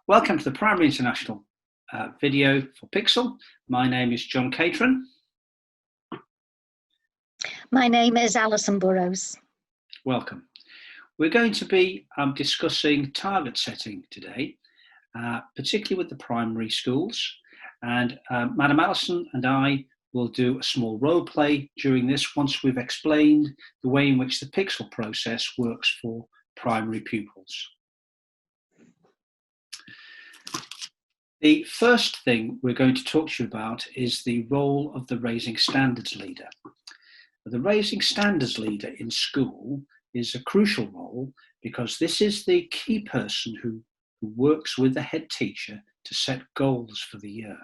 Welcome to the Primary International video for PiXl. My name is John Catron. My name is Alison Burrows. Welcome. We're going to be discussing target setting today, particularly with the primary schools. And Madam Alison and I will do a small role play during this once we've explained the way in which the PiXl process works for primary pupils. The first thing we're going to talk to you about is the role of the Raising Standards leader. The Raising Standards leader in school is a crucial role because this is the key person who works with the head teacher to set goals for the year.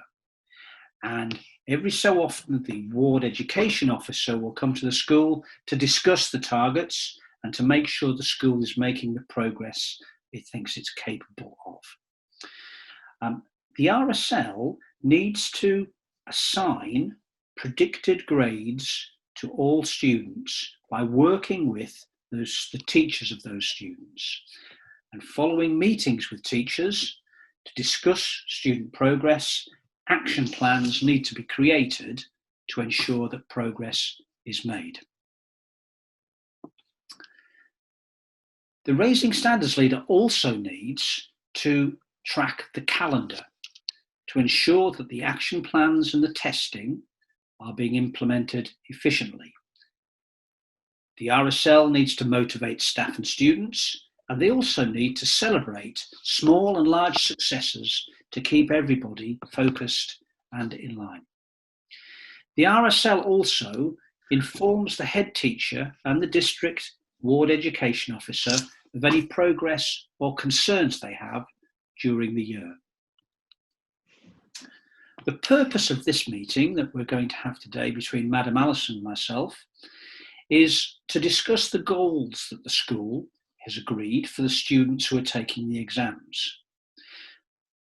And every so often the ward education officer will come to the school to discuss the targets and to make sure the school is making the progress it thinks it's capable of. The RSL needs to assign predicted grades to all students by working with the teachers of those students and following meetings with teachers to discuss student progress. Action plans need to be created to ensure that progress is made. The Raising Standards leader also needs to track the calendar to ensure that the action plans and the testing are being implemented efficiently. The RSL needs to motivate staff and students, and they also need to celebrate small and large successes to keep everybody focused and in line. The RSL also informs the head teacher and the district ward education officer of any progress or concerns they have during the year. The purpose of this meeting that we're going to have today between Madam Alison and myself is to discuss the goals that the school has agreed for the students who are taking the exams.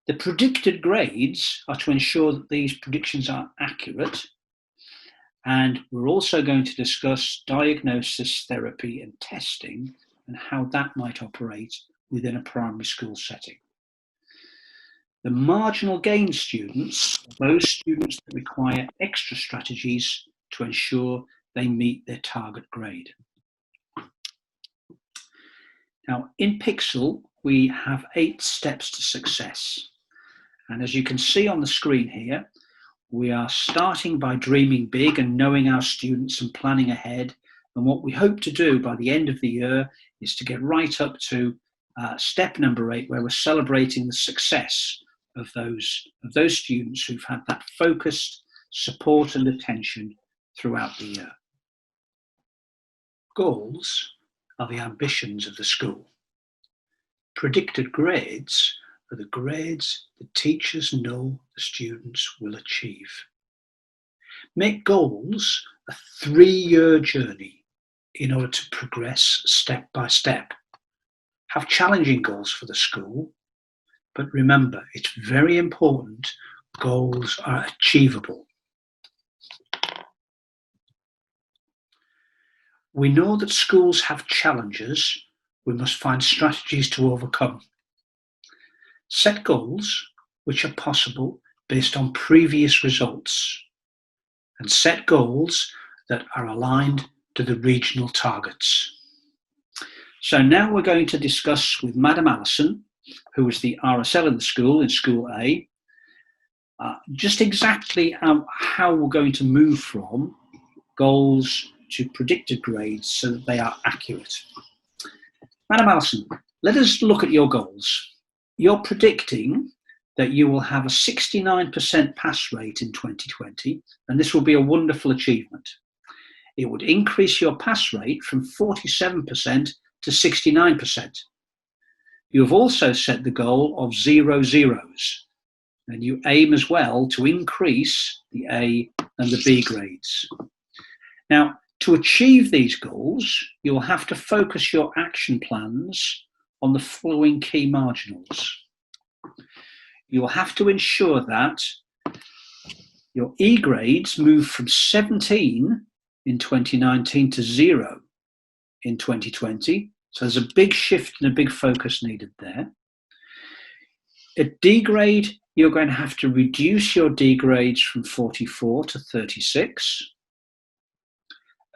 The predicted grades are to ensure that these predictions are accurate, and we're also going to discuss diagnosis, therapy and testing and how that might operate within a primary school setting. The marginal gain students are those students that require extra strategies to ensure they meet their target grade. Now, in PiXl, we have 8 steps to success. And as you can see on the screen here, we are starting by dreaming big and knowing our students and planning ahead. And what we hope to do by the end of the year is to get right up to step number 8, where we're celebrating the success of those students who've had that focused support and attention throughout the year. Goals are the ambitions of the school. Predicted grades are the grades the teachers know the students will achieve. Make goals a 3-year journey in order to progress step by step. Have challenging goals for the school, but remember, it's very important goals are achievable. We know that schools have challenges we must find strategies to overcome. Set goals which are possible based on previous results, and set goals that are aligned to the regional targets. So now we're going to discuss with Madam Alison, who is the RSL in the school, in School A, just exactly how we're going to move from goals to predicted grades so that they are accurate. Madam Alison, let us look at your goals. You're predicting that you will have a 69% pass rate in 2020, and this will be a wonderful achievement. It would increase your pass rate from 47% to 69%. You have also set the goal of 0 zeros, and you aim as well to increase the A and the B grades. Now, to achieve these goals, you'll have to focus your action plans on the following key marginals. You'll have to ensure that your E grades move from 17 in 2019 to 0 in 2020. So there's a big shift and a big focus needed there. At D grade, you're going to have to reduce your D grades from 44 to 36.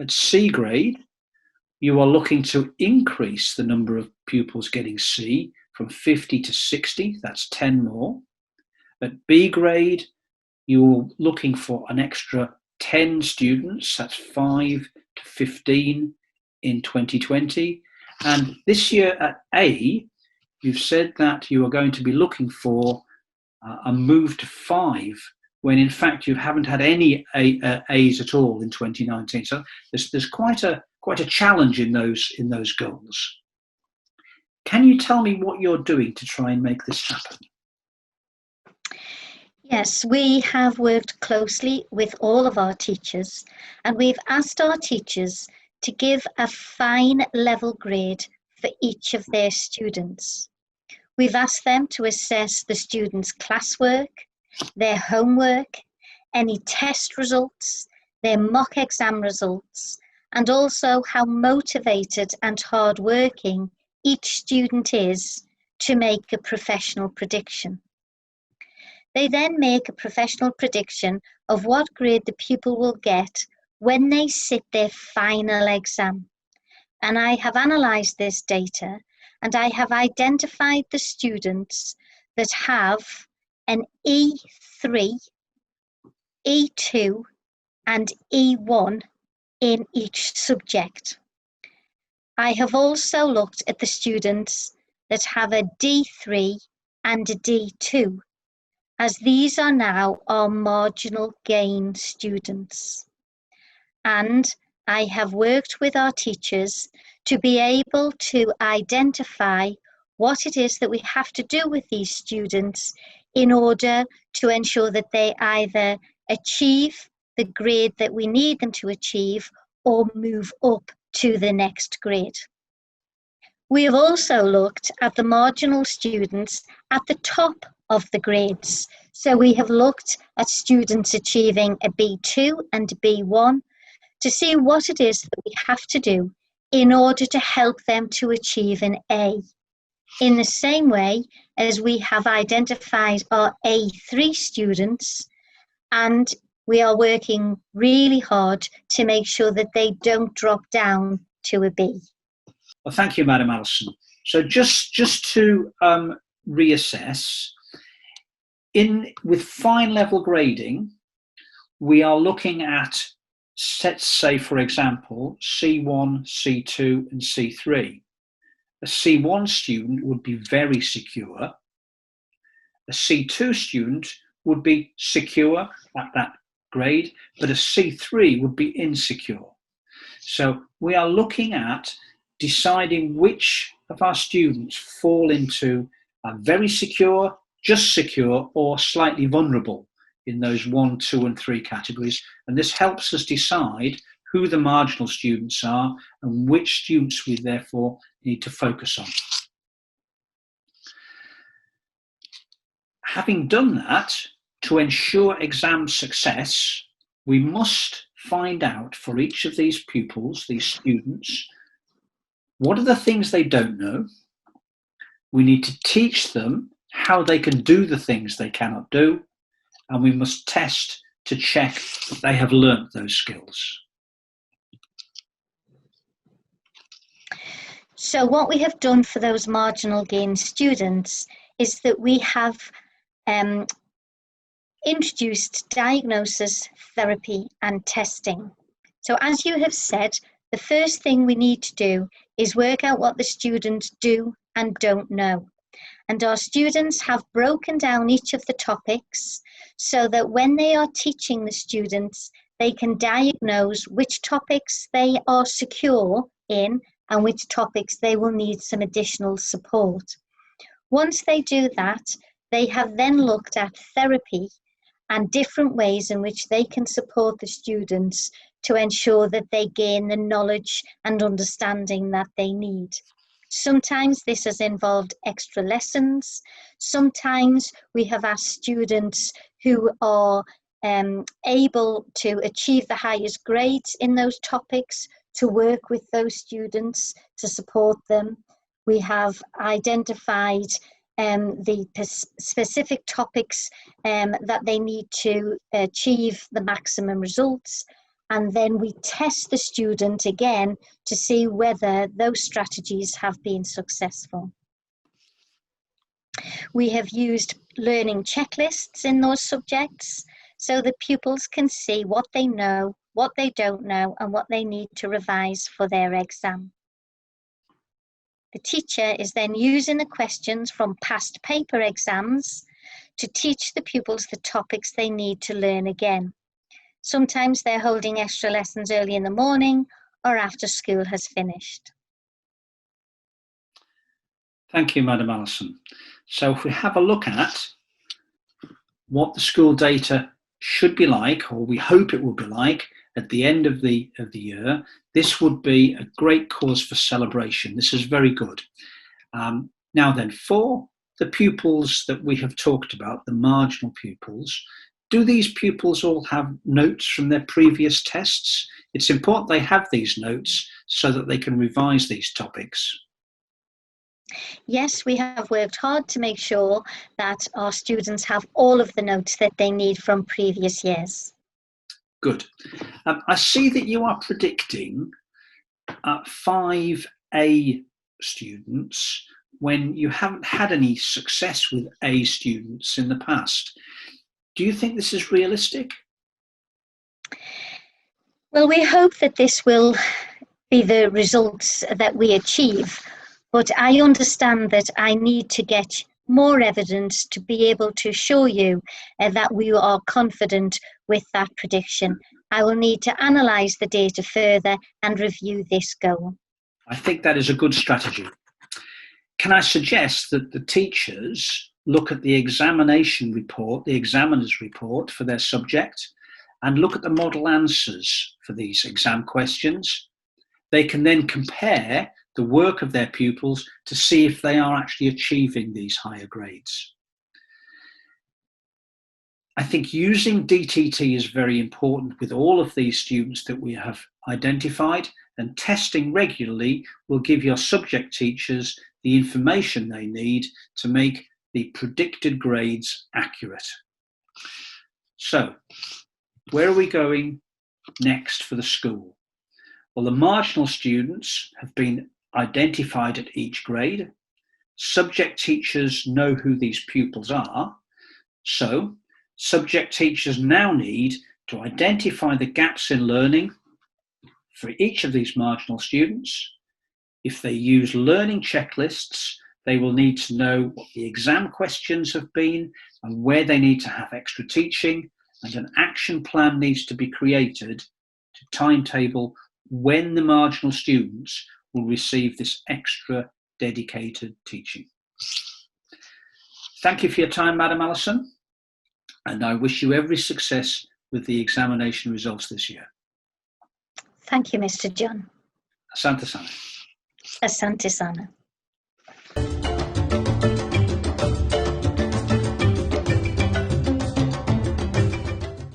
At C grade, you are looking to increase the number of pupils getting C from 50 to 60, that's 10 more. At B grade, you're looking for an extra 10 students, that's 5 to 15 in 2020. And this year at A, you've said that you are going to be looking for a move to 5, when in fact you haven't had any A's at all in 2019. So there's quite a challenge in those goals. Can you tell me what you're doing to try and make this happen? Yes, we have worked closely with all of our teachers, and we've asked our teachers to give a fine level grade for each of their students. We've asked them to assess the students' classwork, their homework, any test results, their mock exam results, and also how motivated and hardworking each student is to make a professional prediction. They then make a professional prediction of what grade the pupil will get when they sit their final exam. And I have analysed this data, and I have identified the students that have an E3, E2 and E1 in each subject. I have also looked at the students that have a D3 and a D2, as these are now our marginal gain students. And I have worked with our teachers to be able to identify what it is that we have to do with these students in order to ensure that they either achieve the grade that we need them to achieve or move up to the next grade. We have also looked at the marginal students at the top of the grades. So we have looked at students achieving a B2 and a B1 to see what it is that we have to do in order to help them to achieve an A. In the same way as we have identified our A3 students, and we are working really hard to make sure that they don't drop down to a B. Well, thank you, Madam Allison. So just to reassess, with fine level grading, we are looking at, let's say, for example, C1, C2, and C3. A C1 student would be very secure. A C2 student would be secure at that grade, but a C3 would be insecure. So we are looking at deciding which of our students fall into very secure, just secure, or slightly vulnerable in those 1, 2, and 3 categories. And this helps us decide who the marginal students are and which students we therefore need to focus on. Having done that, to ensure exam success, we must find out for each of these pupils, these students, what are the things they don't know. We need to teach them how they can do the things they cannot do, and we must test to check that they have learnt those skills. So what we have done for those marginal gain students is that we have introduced diagnosis, therapy, and testing. So as you have said, the first thing we need to do is work out what the students do and don't know. And our students have broken down each of the topics so that when they are teaching the students, they can diagnose which topics they are secure in and which topics they will need some additional support. Once they do that, they have then looked at therapy and different ways in which they can support the students to ensure that they gain the knowledge and understanding that they need. Sometimes this has involved extra lessons. Sometimes we have asked students who are able to achieve the highest grades in those topics to work with those students to support them. We have identified the specific topics that they need to achieve the maximum results, and then we test the student again to see whether those strategies have been successful. We have used learning checklists in those subjects so that pupils can see what they know, what they don't know, and what they need to revise for their exam. The teacher is then using the questions from past paper exams to teach the pupils the topics they need to learn again. Sometimes they're holding extra lessons early in the morning or after school has finished. Thank you, Madam Allison. So if we have a look at what the school data should be like, or we hope it will be like, at the end of the year, this would be a great cause for celebration. This is very good. Now then, for the pupils that we have talked about, the marginal pupils, do these pupils all have notes from their previous tests? It's important they have these notes so that they can revise these topics. Yes, we have worked hard to make sure that our students have all of the notes that they need from previous years. Good. I see that you are predicting 5A students when you haven't had any success with A students in the past. Do you think this is realistic? Well, we hope that this will be the results that we achieve, but I understand that I need to get more evidence to be able to show you that we are confident with that prediction. I will need to analyse the data further and review this goal. I think that is a good strategy. Can I suggest that the teachers look at the examination report, the examiner's report for their subject, and look at the model answers for these exam questions? They can then compare the work of their pupils to see if they are actually achieving these higher grades. I think using DTT is very important with all of these students that we have identified, and testing regularly will give your subject teachers the information they need to make the predicted grades accurate. So, where are we going next for the school? Well, the marginal students have been identified at each grade. Subject teachers know who these pupils are. So, subject teachers now need to identify the gaps in learning for each of these marginal students. If they use learning checklists, they will need to know what the exam questions have been and where they need to have extra teaching, and an action plan needs to be created to timetable when the marginal students will receive this extra dedicated teaching. Thank you for your time, Madam Allison, and I wish you every success with the examination results this year. Thank you, Mr. John. Asante sana. Asante sana.